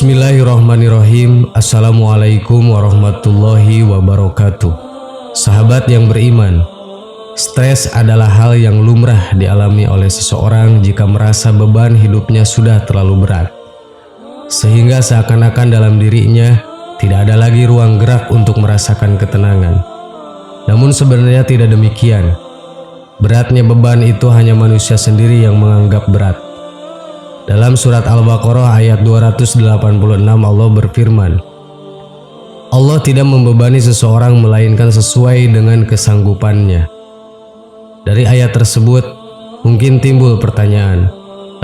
Bismillahirrahmanirrahim. Assalamualaikum warahmatullahi wabarakatuh. Sahabat yang beriman, stres adalah hal yang lumrah dialami oleh seseorang jika merasa beban hidupnya sudah terlalu berat, sehingga seakan-akan dalam dirinya tidak ada lagi ruang gerak untuk merasakan ketenangan. Namun sebenarnya tidak demikian. Beratnya beban itu hanya manusia sendiri yang menganggap berat. Dalam surat Al-Baqarah ayat 286 Allah berfirman, Allah tidak membebani seseorang melainkan sesuai dengan kesanggupannya. Dari ayat tersebut mungkin timbul pertanyaan,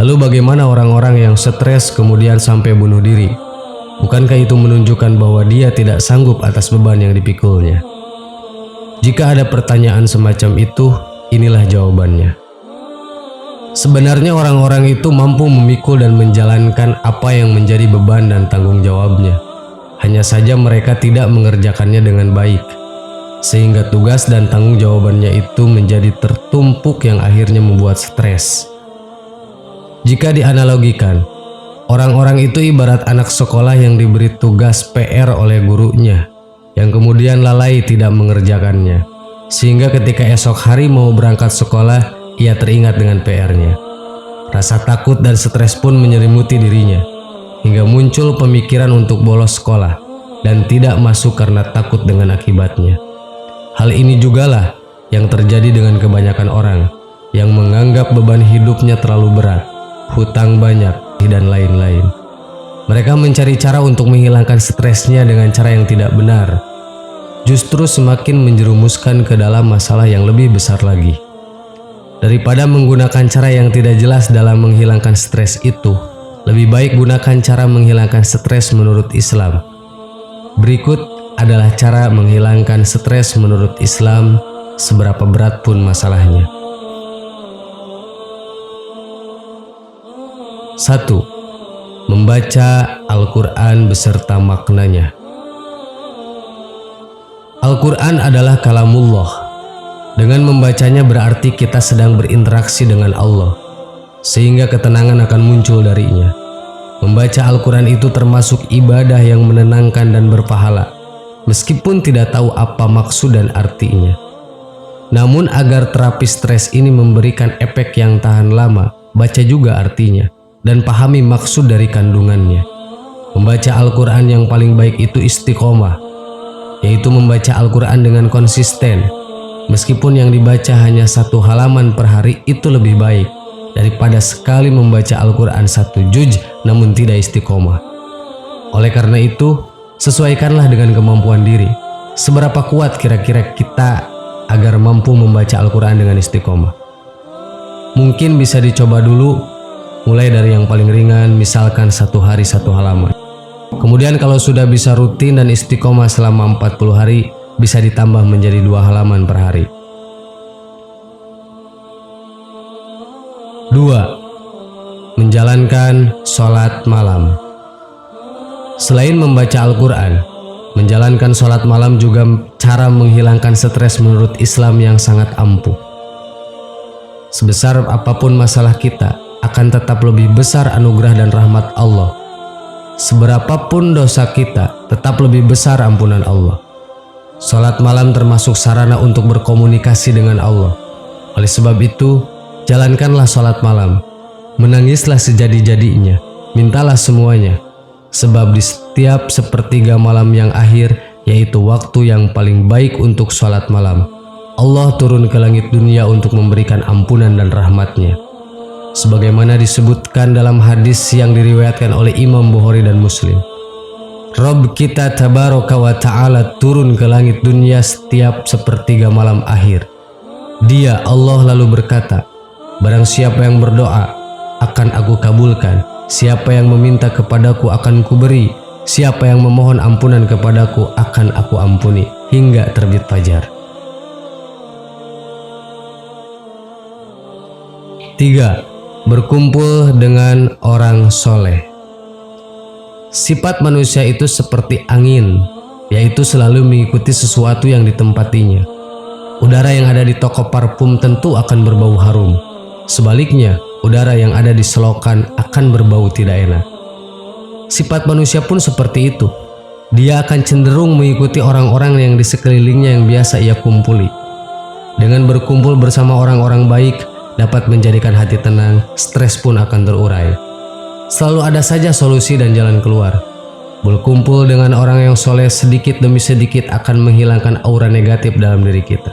lalu bagaimana orang-orang yang stres kemudian sampai bunuh diri? Bukankah itu menunjukkan bahwa dia tidak sanggup atas beban yang dipikulnya? Jika ada pertanyaan semacam itu, inilah jawabannya. Sebenarnya orang-orang itu mampu memikul dan menjalankan apa yang menjadi beban dan tanggung jawabnya. Hanya saja mereka tidak mengerjakannya dengan baik, sehingga tugas dan tanggung jawabannya itu menjadi tertumpuk yang akhirnya membuat stres. Jika dianalogikan, orang-orang itu ibarat anak sekolah yang diberi tugas PR oleh gurunya, yang kemudian lalai tidak mengerjakannya, sehingga ketika esok hari mau berangkat sekolah, ia teringat dengan PR-nya. Rasa takut dan stres pun menyelimuti dirinya, hingga muncul pemikiran untuk bolos sekolah dan tidak masuk karena takut dengan akibatnya. Hal ini jugalah yang terjadi dengan kebanyakan orang yang menganggap beban hidupnya terlalu berat, hutang banyak, dan lain-lain. Mereka mencari cara untuk menghilangkan stresnya dengan cara yang tidak benar, justru semakin menjerumuskan ke dalam masalah yang lebih besar lagi. Daripada menggunakan cara yang tidak jelas dalam menghilangkan stres itu, lebih baik gunakan cara menghilangkan stres menurut Islam. Berikut adalah cara menghilangkan stres menurut Islam, seberapa berat pun masalahnya. 1. Membaca Al-Quran beserta maknanya. Al-Quran adalah kalamullah. Dengan membacanya berarti kita sedang berinteraksi dengan Allah, sehingga ketenangan akan muncul darinya. Membaca Al-Quran itu termasuk ibadah yang menenangkan dan berpahala, meskipun tidak tahu apa maksud dan artinya. Namun agar terapi stres ini memberikan efek yang tahan lama, baca juga artinya, dan pahami maksud dari kandungannya. Membaca Al-Quran yang paling baik itu istiqomah, yaitu membaca Al-Quran dengan konsisten. Meskipun yang dibaca hanya 1 halaman per hari, itu lebih baik daripada sekali membaca Al-Quran 1 juz namun tidak istiqomah. Oleh karena itu, sesuaikanlah dengan kemampuan diri. Seberapa kuat kira-kira kita agar mampu membaca Al-Quran dengan istiqomah? Mungkin bisa dicoba dulu, mulai dari yang paling ringan, misalkan 1 hari 1 halaman. Kemudian kalau sudah bisa rutin dan istiqomah selama 40 hari, bisa ditambah menjadi 2 halaman per hari. 2. Menjalankan sholat malam. Selain membaca Al-Quran, menjalankan sholat malam juga cara menghilangkan stres menurut Islam yang sangat ampuh. Sebesar apapun masalah kita, akan tetap lebih besar anugerah dan rahmat Allah. Seberapapun dosa kita, tetap lebih besar ampunan Allah. Salat malam termasuk sarana untuk berkomunikasi dengan Allah. Oleh sebab itu, jalankanlah salat malam. Menangislah sejadi-jadinya, mintalah semuanya. Sebab di setiap sepertiga malam yang akhir, yaitu waktu yang paling baik untuk salat malam, Allah turun ke langit dunia untuk memberikan ampunan dan rahmatnya. Sebagaimana disebutkan dalam hadis yang diriwayatkan oleh Imam Bukhari dan Muslim, Rabb kita tabaraka wa ta'ala turun ke langit dunia setiap sepertiga malam akhir. Dia Allah lalu berkata, barang siapa yang berdoa, akan aku kabulkan. Siapa yang meminta kepadaku akan kuberi. Siapa yang memohon ampunan kepadaku akan aku ampuni, hingga terbit fajar. 3. Berkumpul dengan orang soleh. Sifat manusia itu seperti angin, yaitu selalu mengikuti sesuatu yang ditempatinya. Udara yang ada di toko parfum tentu akan berbau harum. Sebaliknya, udara yang ada di selokan akan berbau tidak enak. Sifat manusia pun seperti itu. Dia akan cenderung mengikuti orang-orang yang di sekelilingnya yang biasa ia kumpuli. Dengan berkumpul bersama orang-orang baik dapat menjadikan hati tenang, stres pun akan terurai. Selalu ada saja solusi dan jalan keluar. Berkumpul dengan orang yang soleh sedikit demi sedikit akan menghilangkan aura negatif dalam diri kita.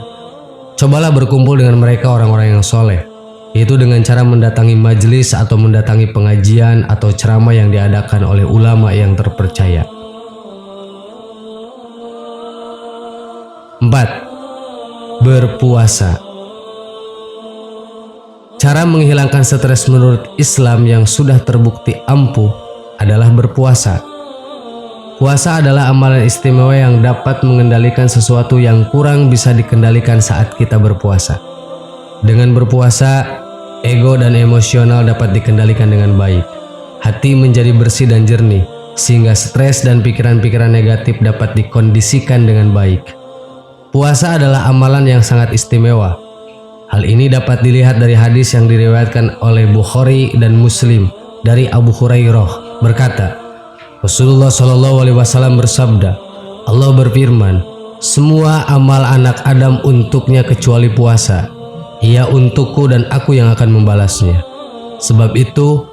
Cobalah berkumpul dengan mereka orang-orang yang soleh, yaitu dengan cara mendatangi majelis atau mendatangi pengajian atau ceramah yang diadakan oleh ulama yang terpercaya. 4. Berpuasa. Cara menghilangkan stres menurut Islam yang sudah terbukti ampuh adalah berpuasa. Puasa adalah amalan istimewa yang dapat mengendalikan sesuatu yang kurang bisa dikendalikan saat kita berpuasa. Dengan berpuasa, ego dan emosional dapat dikendalikan dengan baik. Hati menjadi bersih dan jernih, sehingga stres dan pikiran-pikiran negatif dapat dikondisikan dengan baik. Puasa adalah amalan yang sangat istimewa. Hal ini dapat dilihat dari hadis yang diriwayatkan oleh Bukhari dan Muslim dari Abu Hurairah berkata, Rasulullah SAW bersabda, Allah berfirman, semua amal anak Adam untuknya kecuali puasa. Ia untukku dan aku yang akan membalasnya. Sebab itu,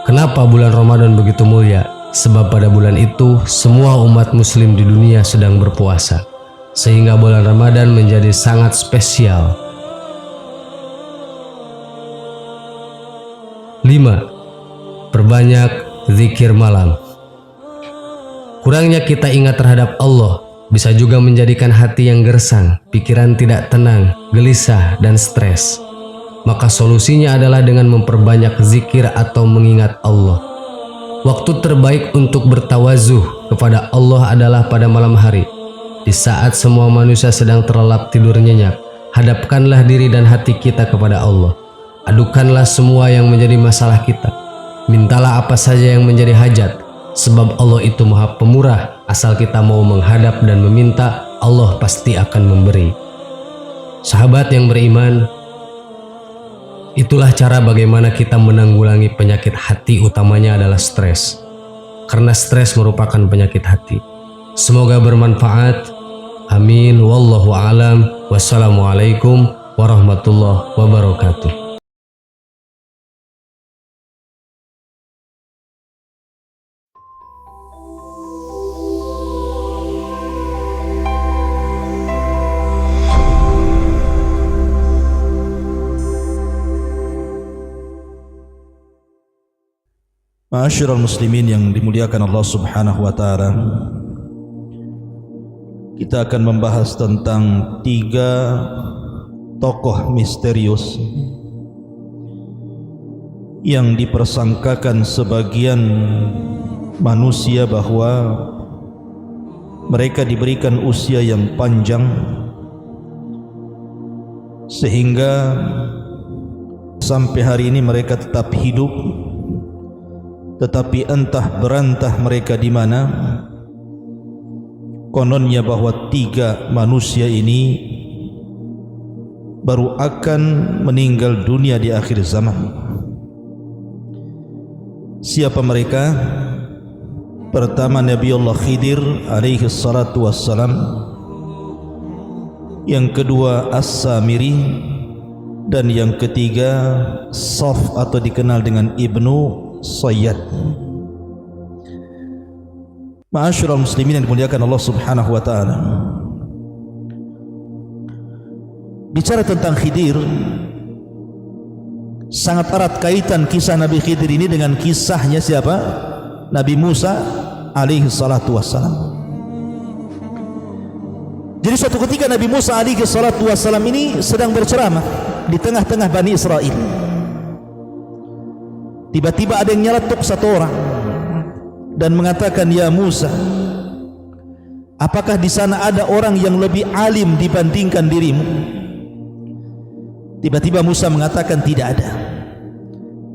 kenapa bulan Ramadan begitu mulia? Sebab pada bulan itu, semua umat muslim di dunia sedang berpuasa. Sehingga bulan Ramadan menjadi sangat spesial. 5. Perbanyak zikir malam. Kurangnya kita ingat terhadap Allah bisa juga menjadikan hati yang gersang, pikiran tidak tenang, gelisah, dan stres. Maka solusinya adalah dengan memperbanyak zikir atau mengingat Allah. Waktu terbaik untuk bertawazuh kepada Allah adalah pada malam hari. Di saat semua manusia sedang terlelap tidur nyenyak, hadapkanlah diri dan hati kita kepada Allah. Adukanlah semua yang menjadi masalah kita. Mintalah apa saja yang menjadi hajat. Sebab Allah itu Maha Pemurah, asal kita mau menghadap dan meminta, Allah pasti akan memberi. Sahabat yang beriman, itulah cara bagaimana kita menanggulangi penyakit hati, utamanya adalah stres. Karena stres merupakan penyakit hati. Semoga bermanfaat. Amin. Wallahu a'lam. Wassalamualaikum warahmatullahi wabarakatuh. Ma'asyiral muslimin yang dimuliakan Allah Subhanahu wa taala. Kita akan membahas tentang 3 tokoh misterius yang dipersangkakan sebagian manusia bahwa mereka diberikan usia yang panjang sehingga sampai hari ini mereka tetap hidup. Tetapi entah berantah mereka di mana, kononnya bahwa 3 manusia ini baru akan meninggal dunia di akhir zaman. Siapa mereka? Pertama, Nabiullah Khidir alaihi salatu wassalam. Yang kedua, As-Samiri. Dan yang ketiga, Saf atau dikenal dengan Ibnu Sayyad. Ma'asyiral muslimin yang dimuliakan Allah Subhanahu wa taala. Bicara tentang Khidir, sangat erat kaitan kisah Nabi Khidir ini dengan kisahnya siapa? Nabi Musa alaihi salatu wassalam. Jadi suatu ketika Nabi Musa alaihi salatu wassalam ini sedang berceramah di tengah-tengah Bani Israel. Tiba-tiba ada yang nyeletuk satu orang dan mengatakan, "Ya Musa, apakah di sana ada orang yang lebih alim dibandingkan dirimu?" Tiba-tiba Musa mengatakan, "Tidak ada.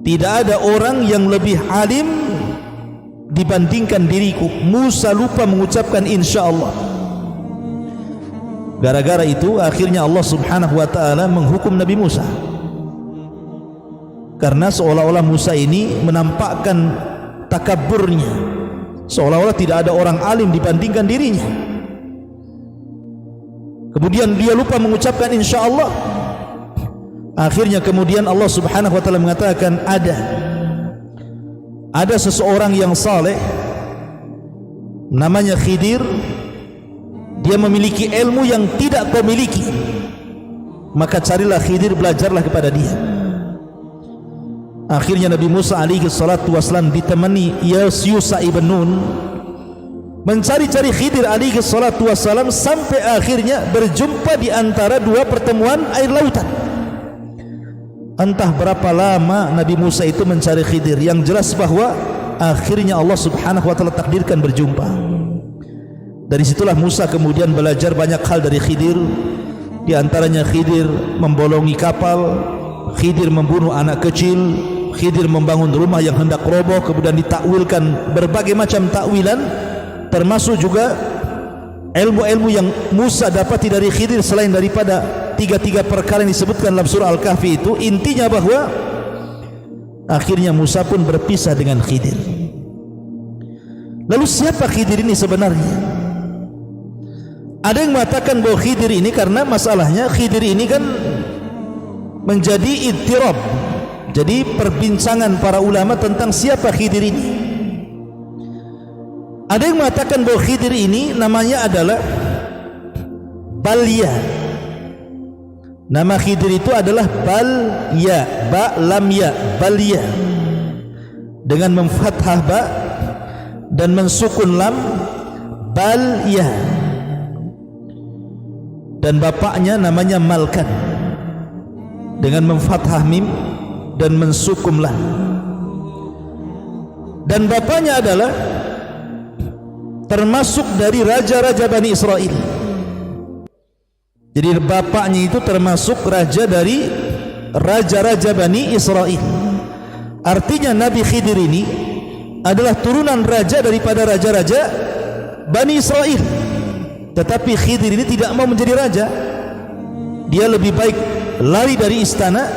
Tidak ada orang yang lebih alim dibandingkan diriku." Musa lupa mengucapkan insyaallah. Gara-gara itu akhirnya Allah Subhanahu wa taala menghukum Nabi Musa. Karena seolah-olah Musa ini menampakkan takaburnya, seolah-olah tidak ada orang alim dibandingkan dirinya. Kemudian dia lupa mengucapkan insyaallah. Akhirnya kemudian Allah Subhanahu wa taala mengatakan ada seseorang yang saleh namanya Khidir, dia memiliki ilmu yang tidak kau miliki, maka carilah Khidir, belajarlah kepada dia. Akhirnya Nabi Musa alaihi salatu wasallam ditemani Yusha ibn Nun mencari-cari Khidir alaihi salatu wasallam sampai akhirnya berjumpa di antara dua pertemuan air lautan. Entah berapa lama Nabi Musa itu mencari Khidir, yang jelas bahwa akhirnya Allah Subhanahu wa taala takdirkan berjumpa. Dari situlah Musa kemudian belajar banyak hal dari Khidir, di antaranya Khidir membolongi kapal, Khidir membunuh anak kecil, Khidir membangun rumah yang hendak roboh, kemudian ditakwilkan berbagai macam takwilan, termasuk juga ilmu-ilmu yang Musa dapati dari Khidir selain daripada tiga perkara yang disebutkan dalam surah Al-Kahfi itu. Intinya bahwa akhirnya Musa pun berpisah dengan Khidir. Lalu siapa Khidir ini sebenarnya? Ada yang mengatakan bahwa Khidir ini, karena masalahnya Khidir ini kan menjadi idtirab, jadi perbincangan para ulama tentang siapa Khidir ini. Ada yang mengatakan bahwa Khidir ini namanya adalah Balya. Nama Khidir itu adalah Balya, ba lam ya, Balya, dengan memfathah ba dan mensukun lam, Balya. Dan bapaknya namanya Malkan, dengan memfathah mim dan mensukun lam. Dan bapaknya adalah termasuk dari raja-raja Bani Israel. Jadi bapaknya itu termasuk raja dari raja-raja Bani Israel. Artinya Nabi Khidir ini adalah turunan raja daripada raja-raja Bani Israel. Tetapi Khidir ini tidak mau menjadi raja. Dia lebih baik lari dari istana,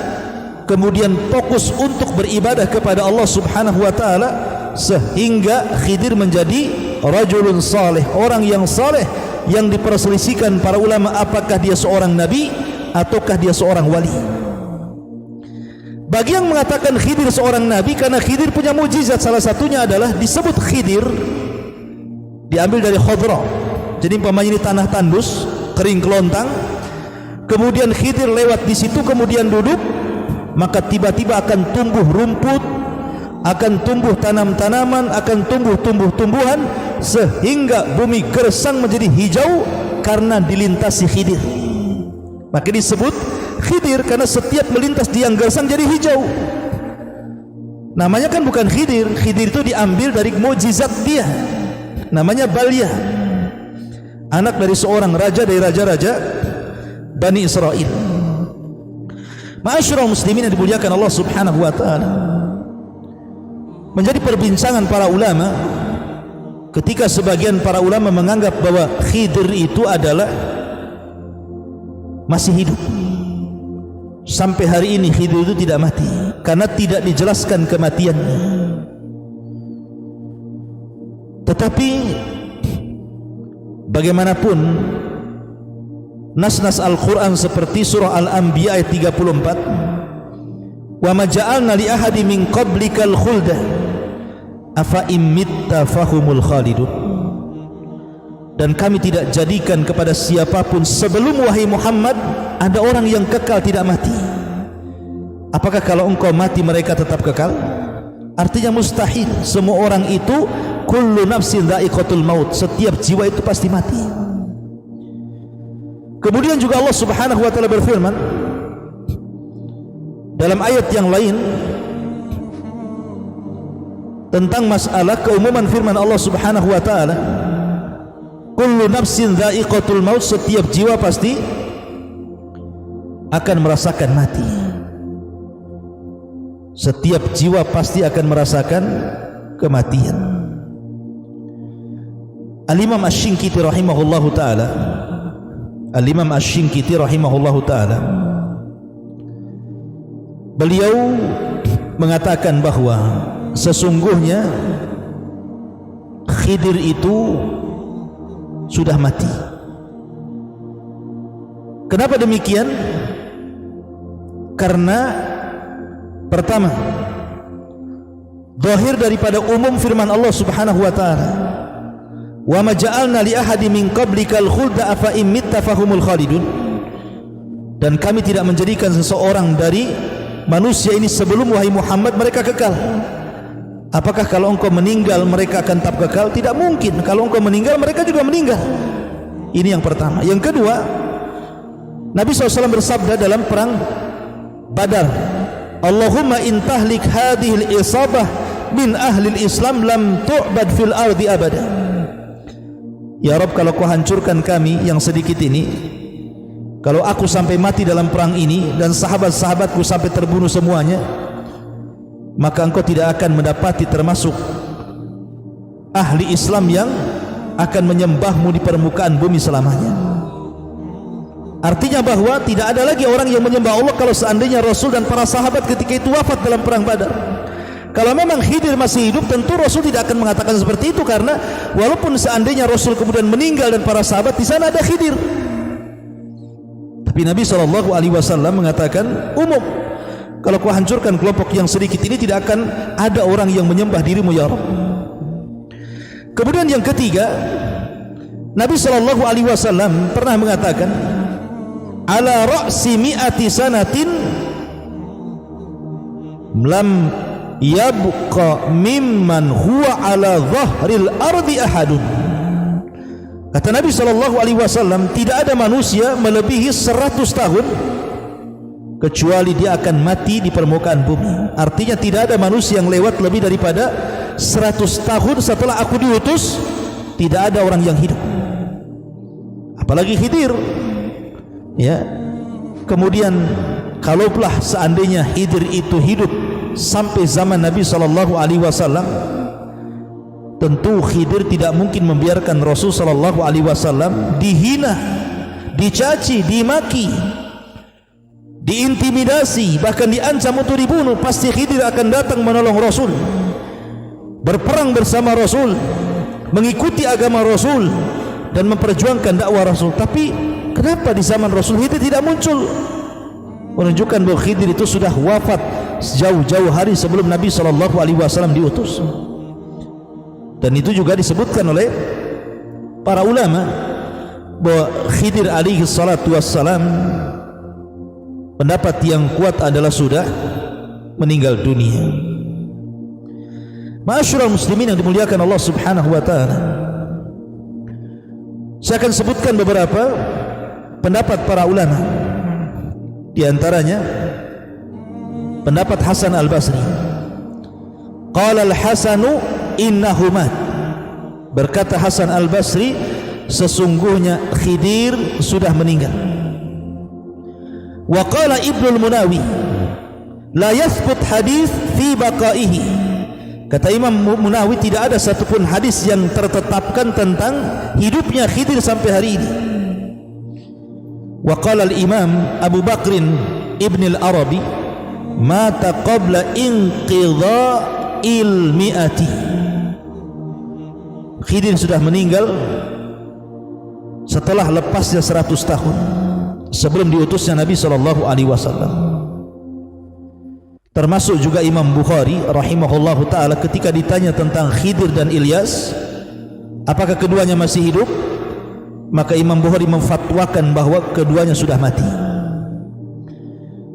kemudian fokus untuk beribadah kepada Allah Subhanahu wa taala, sehingga Khidir menjadi rajulun saleh, orang yang saleh, yang diperselisihkan para ulama apakah dia seorang nabi ataukah dia seorang wali. Bagi yang mengatakan Khidir seorang nabi, karena Khidir punya mukjizat, salah satunya adalah disebut Khidir diambil dari khadra. Jadi umpamanya ini tanah tandus kering kelontang, kemudian Khidir lewat di situ kemudian duduk, maka tiba-tiba akan tumbuh rumput, akan tumbuh tanam-tanaman, akan tumbuh tumbuh-tumbuhan, sehingga bumi gersang menjadi hijau karena dilintasi Khidir. Maka disebut Khidir karena setiap melintas di yang gersang jadi hijau. Namanya kan bukan Khidir. Khidir itu diambil dari mukjizat dia, namanya Balya, anak dari seorang raja dari raja-raja Bani Israel. Ma'asyiral muslimin yang dimuliakan Allah Subhanahu wa taala, menjadi perbincangan para ulama ketika sebagian para ulama menganggap bahwa Khidir itu adalah masih hidup. Sampai hari ini Khidir itu tidak mati karena tidak dijelaskan kematiannya. Tetapi bagaimanapun nas-nas Al-Quran seperti surah Al-Anbiya ayat 34, wa ma ja'alna li ahadi min qablikal khulda afa imitta fahumul khalidun, dan kami tidak jadikan kepada siapapun sebelum wahai Muhammad ada orang yang kekal tidak mati. Apakah kalau engkau mati mereka tetap kekal? Artinya mustahil. Semua orang itu kullu nafsin dha'iqatul maut, setiap jiwa itu pasti mati. Kemudian juga Allah Subhanahu wa taala berfirman dalam ayat yang lain tentang masalah keumuman firman Allah Subhanahu wa taala, kullu nafsin dha'iqatul maut, setiap jiwa pasti akan merasakan mati. Setiap jiwa pasti akan merasakan kematian. Al-Imam Asy-Syinkiti rahimahullahu taala, Al-Imam Asy-Syinkiti rahimahullahu taala, beliau mengatakan bahwa sesungguhnya Khidir itu sudah mati. Kenapa demikian? Karena pertama, zahir daripada umum firman Allah Subhanahu wa taala, "Wa ma ja'alna li ahadin min qablikal khulda afa in mitta fahumul khalidun." Dan kami tidak menjadikan seseorang dari manusia ini sebelum wahai Muhammad mereka kekal. Apakah kalau engkau meninggal mereka akan tetap kekal? Tidak mungkin. Kalau engkau meninggal mereka juga meninggal. Ini yang pertama. Yang kedua, Nabi SAW bersabda dalam perang Badar, Allahumma in tahlik hadhil isabah min ahlil Islam lam tu'bad fil ardi abada. Ya Rabb, kalau kau hancurkan kami yang sedikit ini, kalau aku sampai mati dalam perang ini dan sahabat-sahabatku sampai terbunuh semuanya, maka engkau tidak akan mendapati termasuk ahli Islam yang akan menyembahmu di permukaan bumi selamanya. Artinya bahwa tidak ada lagi orang yang menyembah Allah kalau seandainya Rasul dan para sahabat ketika itu wafat dalam perang Badar. Kalau memang Khidir masih hidup, tentu Rasul tidak akan mengatakan seperti itu, karena walaupun seandainya Rasul kemudian meninggal dan para sahabat, di sana ada Khidir. Tapi Nabi SAW mengatakan umum, kalau kau hancurkan kelompok yang sedikit ini, tidak akan ada orang yang menyembah dirimu ya Rabb. Kemudian yang ketiga, Nabi SAW pernah mengatakan, ala ra'si mi'ati sanatin lam yabqa mimman huwa ala dhahril ardi ahadun. Kata Nabi SAW, tidak ada manusia melebihi 100 tahun kecuali dia akan mati di permukaan bumi. Artinya tidak ada manusia yang lewat lebih daripada 100 tahun setelah aku diutus, tidak ada orang yang hidup, apalagi Khidir. Ya, kemudian kalaulah seandainya Khidir itu hidup sampai zaman Nabi SAW, tentu Khidir tidak mungkin membiarkan Rasul SAW dihina, dicaci, dimaki, diintimidasi, bahkan diancam untuk dibunuh. Pasti Khidir akan datang menolong Rasul, berperang bersama Rasul, mengikuti agama Rasul dan memperjuangkan dakwah Rasul. Tapi kenapa di zaman Rasul Khidir tidak muncul? Menunjukkan bahwa Khidir itu sudah wafat jauh-jauh hari sebelum Nabi SAW diutus. Dan itu juga disebutkan oleh para ulama bahwa Khidir alaihi salatu wassalam, pendapat yang kuat adalah sudah meninggal dunia. Ma'asyiral muslimin yang dimuliakan Allah Subhanahu wa taala, saya akan sebutkan beberapa pendapat para ulama. Di antaranya pendapat Hasan Al-Basri. Qala Al-Hasanu innahu mat. Berkata Hasan Al-Basri, sesungguhnya Khidir sudah meninggal. Wa qala Ibnu Munawi la yathbut hadis fi baqaihi. Kata Imam Munawi, tidak ada satupun hadis yang tertetapkan tentang hidupnya Khidir sampai hari ini. Wa qala al-Imam Abu Bakrin Ibn al-Arabi mata qabla inqidha'il mi'ati. Khidir sudah meninggal setelah lepasnya 100 tahun sebelum diutusnya Nabi SAW. Termasuk juga Imam Bukhari rahimahullahu ta'ala ketika ditanya tentang Khidir dan Ilyas, apakah keduanya masih hidup, maka Imam Bukhari memfatwakan bahwa keduanya sudah mati.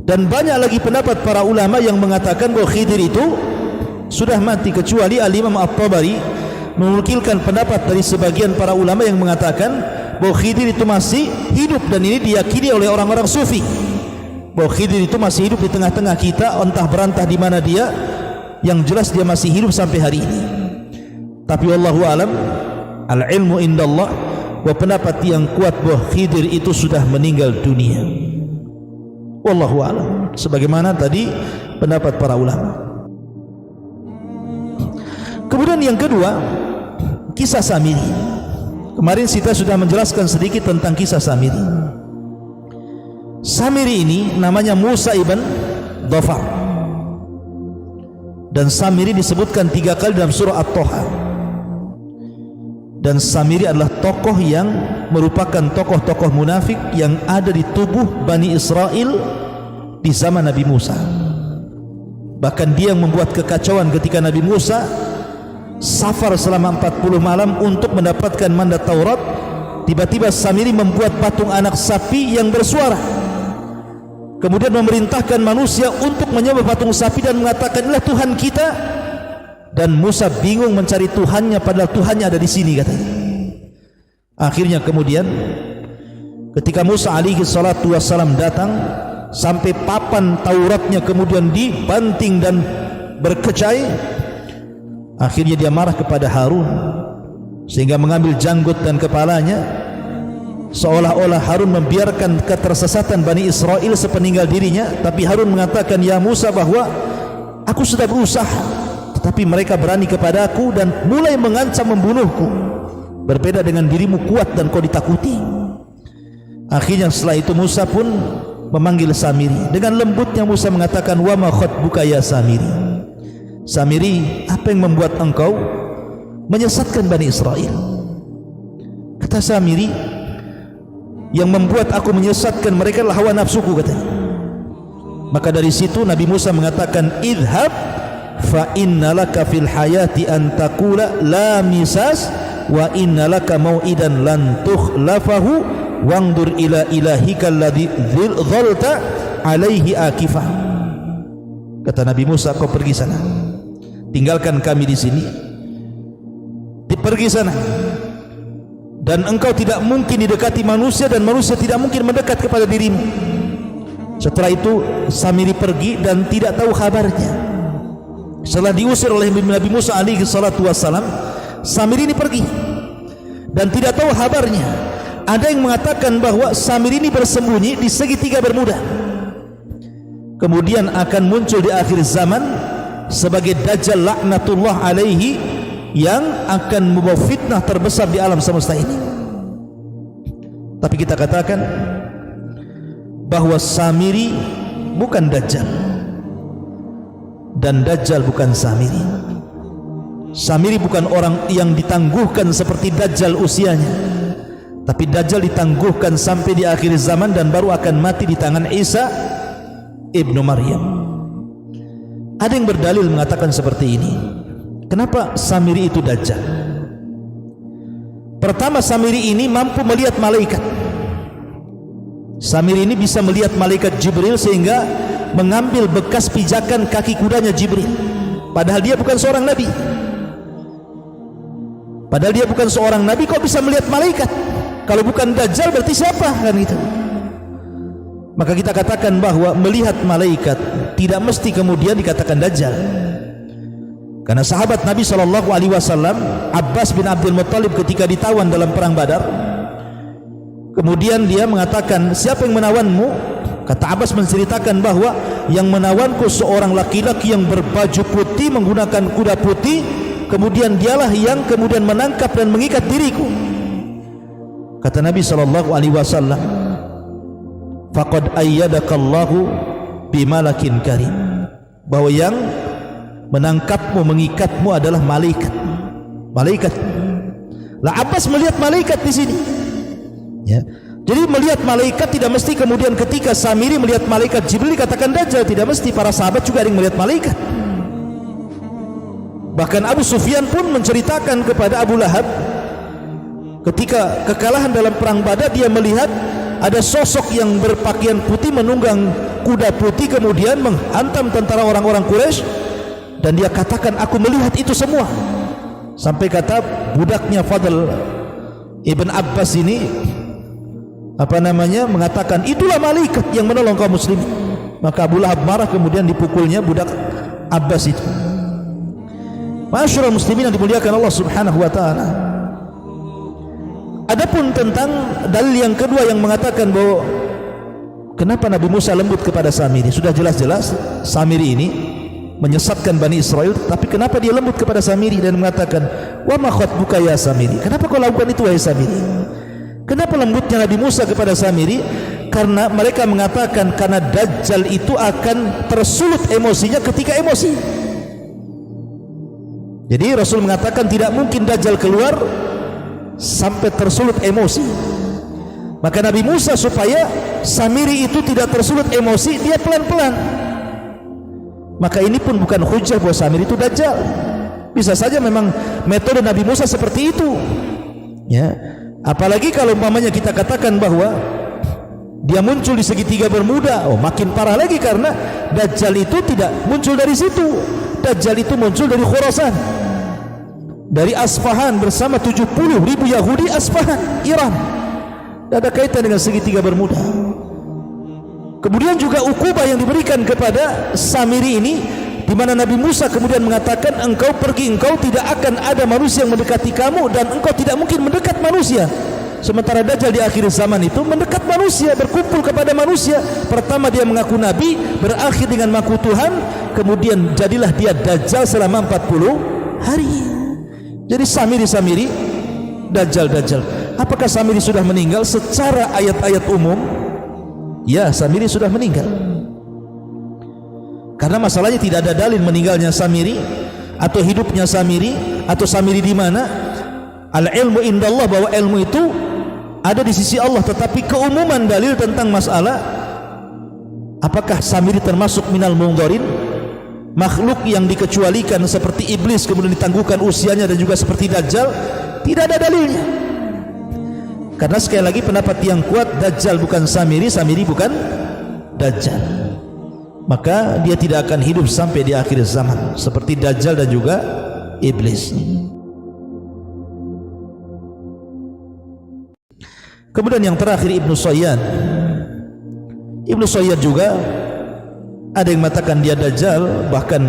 Dan banyak lagi pendapat para ulama yang mengatakan bahwa Khidir itu sudah mati, kecuali Al-Imam At-Tabari menukilkan pendapat dari sebagian para ulama yang mengatakan bahwa Khidir itu masih hidup, dan ini diyakini oleh orang-orang sufi bahwa Khidir itu masih hidup di tengah-tengah kita, entah berantah di mana dia, yang jelas dia masih hidup sampai hari ini. Tapi wallahu alam, al-ilmu indallah, bahwa pendapat yang kuat bahwa Khidir itu sudah meninggal dunia. Wallahu alam, sebagaimana tadi pendapat para ulama. Kemudian yang kedua, kisah Samiri. Kemarin kita sudah menjelaskan sedikit tentang kisah Samiri. Samiri ini namanya Musa ibn Dhafar. Dan Samiri disebutkan 3 kali dalam surah At-Taha. Dan Samiri adalah tokoh yang merupakan tokoh-tokoh munafik yang ada di tubuh Bani Israel di zaman Nabi Musa. Bahkan dia yang membuat kekacauan ketika Nabi Musa safar selama 40 malam untuk mendapatkan mandat Taurat. Tiba-tiba Samiri membuat patung anak sapi yang bersuara, kemudian memerintahkan manusia untuk menyembah patung sapi dan mengatakan, inilah Tuhan kita. Dan Musa bingung mencari Tuhannya, padahal Tuhannya ada di sini katanya. Akhirnya kemudian ketika Musa alaihi salatu wassalam datang, sampai papan Tauratnya kemudian dibanting dan berkecai, akhirnya dia marah kepada Harun sehingga mengambil janggut dan kepalanya, seolah-olah Harun membiarkan ketersesatan Bani Israel sepeninggal dirinya. Tapi Harun mengatakan, ya Musa, bahwa aku sudah berusaha, tetapi mereka berani kepada aku dan mulai mengancam membunuhku. Berbeda dengan dirimu, kuat dan kau ditakuti. Akhirnya setelah itu Musa pun memanggil Samiri. Dengan lembutnya Musa mengatakan, wa ma khatbuka ya Samiri. Samiri, apa yang membuat engkau menyesatkan Bani Israel? Kata Samiri, yang membuat aku menyesatkan mereka adalah hawa nafsuku, katanya. Maka dari situ Nabi Musa mengatakan, idhab fa innalaka fil hayati an taqula la misas wa innalaka mau'idan lan tukhlafahu wangdur ila ilahika alladhi dhalta alaihi akifah. Kata Nabi Musa, kau pergi sana, tinggalkan kami di sini, pergi sana, dan engkau tidak mungkin didekati manusia dan manusia tidak mungkin mendekat kepada dirimu. Setelah itu Samiri pergi dan tidak tahu kabarnya. Setelah diusir oleh Nabi Musa alaihi salatu wassalam, Samiri ini pergi dan tidak tahu kabarnya. Ada yang mengatakan bahwa Samiri ini bersembunyi di segitiga Bermuda, kemudian akan muncul di akhir zaman sebagai Dajjal laknatullah alaihi yang akan membawa fitnah terbesar di alam semesta ini. Tapi kita katakan bahwa Samiri bukan Dajjal dan Dajjal bukan Samiri. Samiri bukan orang yang ditangguhkan seperti Dajjal usianya, tapi Dajjal ditangguhkan sampai di akhir zaman dan baru akan mati di tangan Isa ibnu Maryam. Ada yang berdalil mengatakan seperti ini. Kenapa Samiri itu Dajjal? Pertama, Samiri ini mampu melihat malaikat. Samiri ini bisa melihat malaikat Jibril sehingga mengambil bekas pijakan kaki kudanya Jibril. Padahal dia bukan seorang nabi. Padahal dia bukan seorang nabi, kok bisa melihat malaikat? Kalau bukan Dajjal berarti siapa? Kan gitu. Maka kita katakan bahwa melihat malaikat tidak mesti kemudian dikatakan Dajjal. Karena sahabat Nabi SAW, Abbas bin Abdul Muttalib, ketika ditawan dalam perang Badar, kemudian dia mengatakan, siapa yang menawanmu? Kata Abbas menceritakan bahwa yang menawanku seorang laki-laki yang berbaju putih, menggunakan kuda putih, kemudian dialah yang kemudian menangkap dan mengikat diriku. Kata Nabi SAW, faqad ayyadakallahu bimalakin karim, bahwa yang menangkapmu, mengikatmu adalah malaikat. Malaikat. Lah Abbas melihat malaikat di sini. Ya. Jadi melihat malaikat tidak mesti kemudian ketika Samiri melihat malaikat Jibril dikatakan Dajjal, tidak mesti. Para sahabat juga ada yang melihat malaikat. Bahkan Abu Sufyan pun menceritakan kepada Abu Lahab ketika kekalahan dalam perang Badar, dia melihat ada sosok yang berpakaian putih menunggang kuda putih kemudian menghantam tentara orang-orang Quraisy. Dan dia katakan, aku melihat itu semua. Sampai kata budaknya Fadl Ibn Abbas ini mengatakan, itulah malaikat yang menolong kaum muslimin. Maka Abu Lahab marah, kemudian dipukulnya budak Abbas itu. Ma'asyiral muslimin yang dimuliakan Allah Subhanahu wa taala. Adapun tentang dalil yang kedua yang mengatakan bahwa kenapa Nabi Musa lembut kepada Samiri, sudah jelas-jelas Samiri ini menyesatkan Bani Israel, tapi kenapa dia lembut kepada Samiri dan mengatakan, wa ma khatbuka ya Samiri, kenapa kau lakukan itu wahai Samiri? Kenapa lembutnya Nabi Musa kepada Samiri? Karena mereka mengatakan karena Dajjal itu akan tersulut emosinya ketika emosi. Jadi Rasul mengatakan tidak mungkin Dajjal keluar sampai tersulut emosi. Maka Nabi Musa supaya Samiri itu tidak tersulut emosi, dia pelan-pelan. Maka ini pun bukan hujah bahwa Samiri itu Dajjal. Bisa saja memang metode Nabi Musa seperti itu. Ya, apalagi kalau umpamanya kita katakan bahwa dia muncul di segitiga Bermuda, makin parah lagi karena Dajjal itu tidak muncul dari situ. Dajjal itu muncul dari Khurasan, dari Asfahan bersama 70.000 Yahudi Asfahan, Iran. Tidak ada kaitan dengan segitiga Bermuda. Kemudian juga ukubah yang diberikan kepada Samiri ini, di mana Nabi Musa kemudian mengatakan, engkau pergi, engkau tidak akan ada manusia yang mendekati kamu, dan engkau tidak mungkin mendekat manusia. Sementara Dajjal di akhir zaman itu mendekat manusia, berkumpul kepada manusia. Pertama dia mengaku Nabi, berakhir dengan mengaku Tuhan, kemudian jadilah dia Dajjal selama 40 hari. Jadi Samiri, Dajjal. Apakah Samiri sudah meninggal? Secara ayat-ayat umum, ya, Samiri sudah meninggal. Karena masalahnya tidak ada dalil meninggalnya Samiri atau hidupnya Samiri atau Samiri di mana. Al-ilmu indallah, bahwa ilmu itu ada di sisi Allah. Tetapi keumuman dalil tentang masalah apakah Samiri termasuk minal mungdharin, makhluk yang dikecualikan seperti iblis kemudian ditangguhkan usianya, dan juga seperti Dajjal, tidak ada dalilnya. Karena sekali lagi pendapat yang kuat, Dajjal bukan Samiri, Samiri bukan Dajjal. Maka dia tidak akan hidup sampai di akhir zaman seperti Dajjal dan juga iblis. Kemudian yang terakhir Ibnu Sayyad. Ibnu Sayyad juga ada yang mengatakan dia Dajjal, bahkan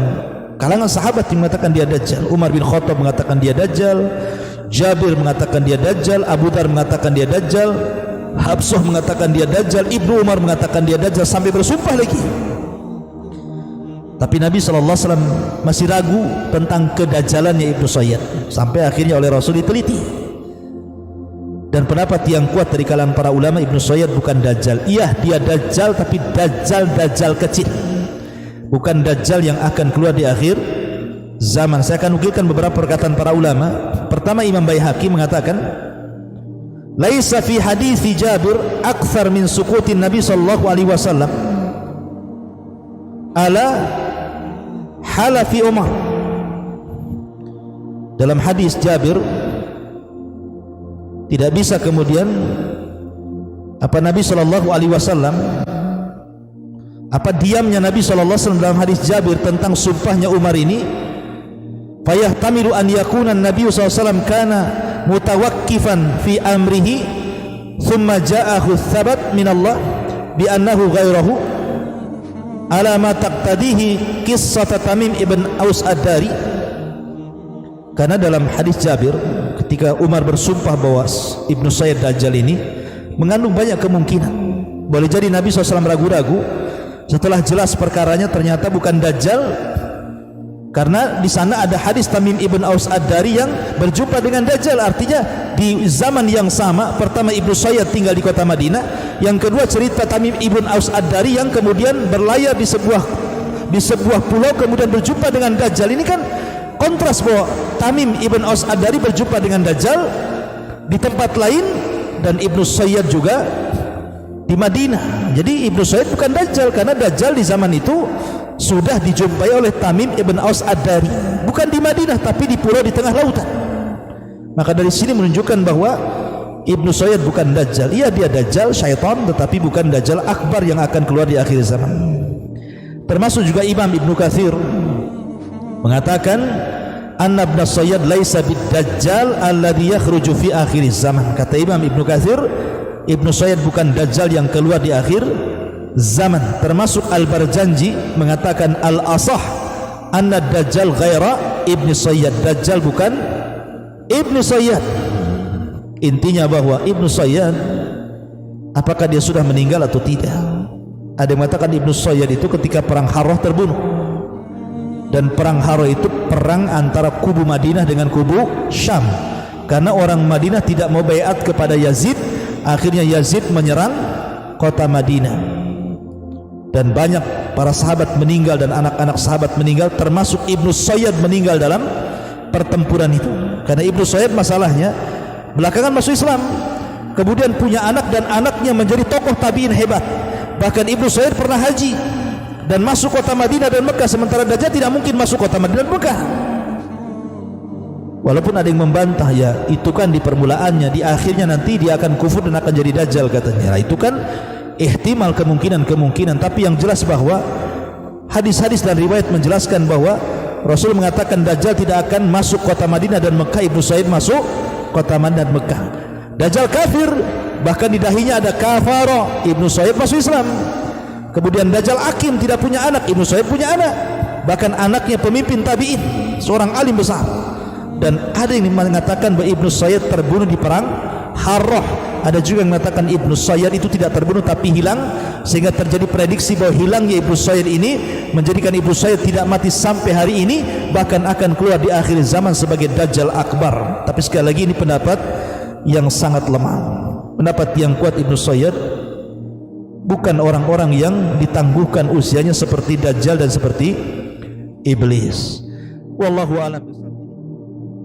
kalangan sahabat yang mengatakan dia Dajjal. Umar bin Khattab mengatakan dia Dajjal, Jabir mengatakan dia Dajjal, Abu Dar mengatakan dia Dajjal, Habsah mengatakan dia Dajjal, Ibnu Umar mengatakan dia Dajjal, sampai bersumpah lagi. Tapi Nabi SAW masih ragu tentang kedajjalannya Ibnu Sayyad, sampai akhirnya oleh Rasul diteliti. Dan pendapat yang kuat dari kalangan para ulama, Ibnu Sayyad bukan Dajjal. Iya, dia Dajjal, tapi Dajjal kecil, bukan Dajjal yang akan keluar di akhir zaman. Saya akan nukilkan beberapa perkataan para ulama. Pertama, Imam Baihaqi mengatakan, laisa fi hadithi Jabir akthar min sukutin Nabi sallallahu alaihi wasallam ala halafi Umar. Dalam hadis Jabir tidak bisa kemudian Nabi sallallahu alaihi wasallam, diamnya Nabi sallallahu alaihi wasallam dalam hadis Jabir tentang sumpahnya Umar ini, fayahtamilu an yakuna Nabi sallallahu alaihi wasallam kana mutawakkifan fi amrihi thumma ja'ahu thabat min Allah bi annahu ghairahu ala ma taqtadihi qissat Tamim ibn Aus ad-Dari. Karena dalam hadis Jabir ketika Umar bersumpah bahwa Ibnu Sayyad Dajjal ini mengandung banyak kemungkinan. Boleh jadi Nabi SAW ragu-ragu, setelah jelas perkaranya ternyata bukan Dajjal, karena di sana ada hadis Tamim ibn Aus ad-Dari yang berjumpa dengan Dajjal. Artinya di zaman yang sama, pertama Ibnu Sayyad tinggal di kota Madinah, yang kedua cerita Tamim ibn Aus ad-Dari yang kemudian berlayar di sebuah pulau kemudian berjumpa dengan Dajjal. Ini kan kontras bahwa Tamim ibn Aus ad-Dari berjumpa dengan Dajjal di tempat lain, dan Ibnu Sayyad juga di Madinah. Jadi Ibnu Sayyad bukan Dajjal, karena Dajjal di zaman itu sudah dijumpai oleh Tamim ibn Aus ad-Dari, bukan di Madinah tapi di pulau di tengah lautan. Maka dari sini menunjukkan bahwa Ibnu Sayyad bukan Dajjal. Iya, dia Dajjal syaitan, tetapi bukan Dajjal akbar yang akan keluar di akhir zaman. Termasuk juga Imam Ibnu Katsir mengatakan anna Ibnu Sayyad laisa bid-Dajjal alladhi yakhruju fi akhir zaman. Kata Imam Ibnu Katsir, Ibnu Sayyad bukan Dajjal yang keluar di akhir zaman. Termasuk Al-Barjanji mengatakan al-asah anna Dajjal ghaira Ibnu Sayyad. Dajjal bukan Ibnu Sayyad. Intinya bahwa Ibnu Sayyad, apakah dia sudah meninggal atau tidak? Ada yang mengatakan Ibnu Sayyad itu ketika perang Harrah terbunuh, dan perang Harrah itu perang antara kubu Madinah dengan kubu Syam, karena orang Madinah tidak mau baiat kepada Yazid. Akhirnya Yazid menyerang kota Madinah, dan banyak para sahabat meninggal dan anak-anak sahabat meninggal, termasuk Ibnu Sayyad meninggal dalam pertempuran itu. Karena Ibnu Sayyid masalahnya belakangan masuk Islam, kemudian punya anak dan anaknya menjadi tokoh tabi'in hebat. Bahkan Ibnu Sayyid pernah haji dan masuk kota Madinah dan Mekah, sementara Dajjal tidak mungkin masuk kota Madinah dan Mekah. Walaupun ada yang membantah, ya itu kan di permulaannya, di akhirnya nanti dia akan kufur dan akan jadi Dajjal katanya. Nah, itu kan ihtimal, kemungkinan. Tapi yang jelas bahwa hadis-hadis dan riwayat menjelaskan bahwa Rasul mengatakan Dajjal tidak akan masuk kota Madinah dan Mekah. Ibnu Sayyid masuk kota Madinah dan Mekah. Dajjal kafir, bahkan di dahinya ada kafara. Ibnu Sayyid masuk Islam. Kemudian Dajjal akim, tidak punya anak. Ibnu Sayyid punya anak, bahkan anaknya pemimpin tabi'in, seorang alim besar. Dan ada yang mengatakan bahwa Ibnu Sayyid terbunuh di perang Harrah. Ada juga yang mengatakan Ibnu Sayyid itu tidak terbunuh tapi hilang, sehingga terjadi prediksi bahwa hilangnya Ibnu Sayyid ini menjadikan Ibnu Sayyid tidak mati sampai hari ini, bahkan akan keluar di akhir zaman sebagai Dajjal Akbar. Tapi sekali lagi ini pendapat yang sangat lemah. Pendapat yang kuat, Ibnu Sayyid bukan orang-orang yang ditangguhkan usianya seperti Dajjal dan seperti Iblis. Wallahu a'lam.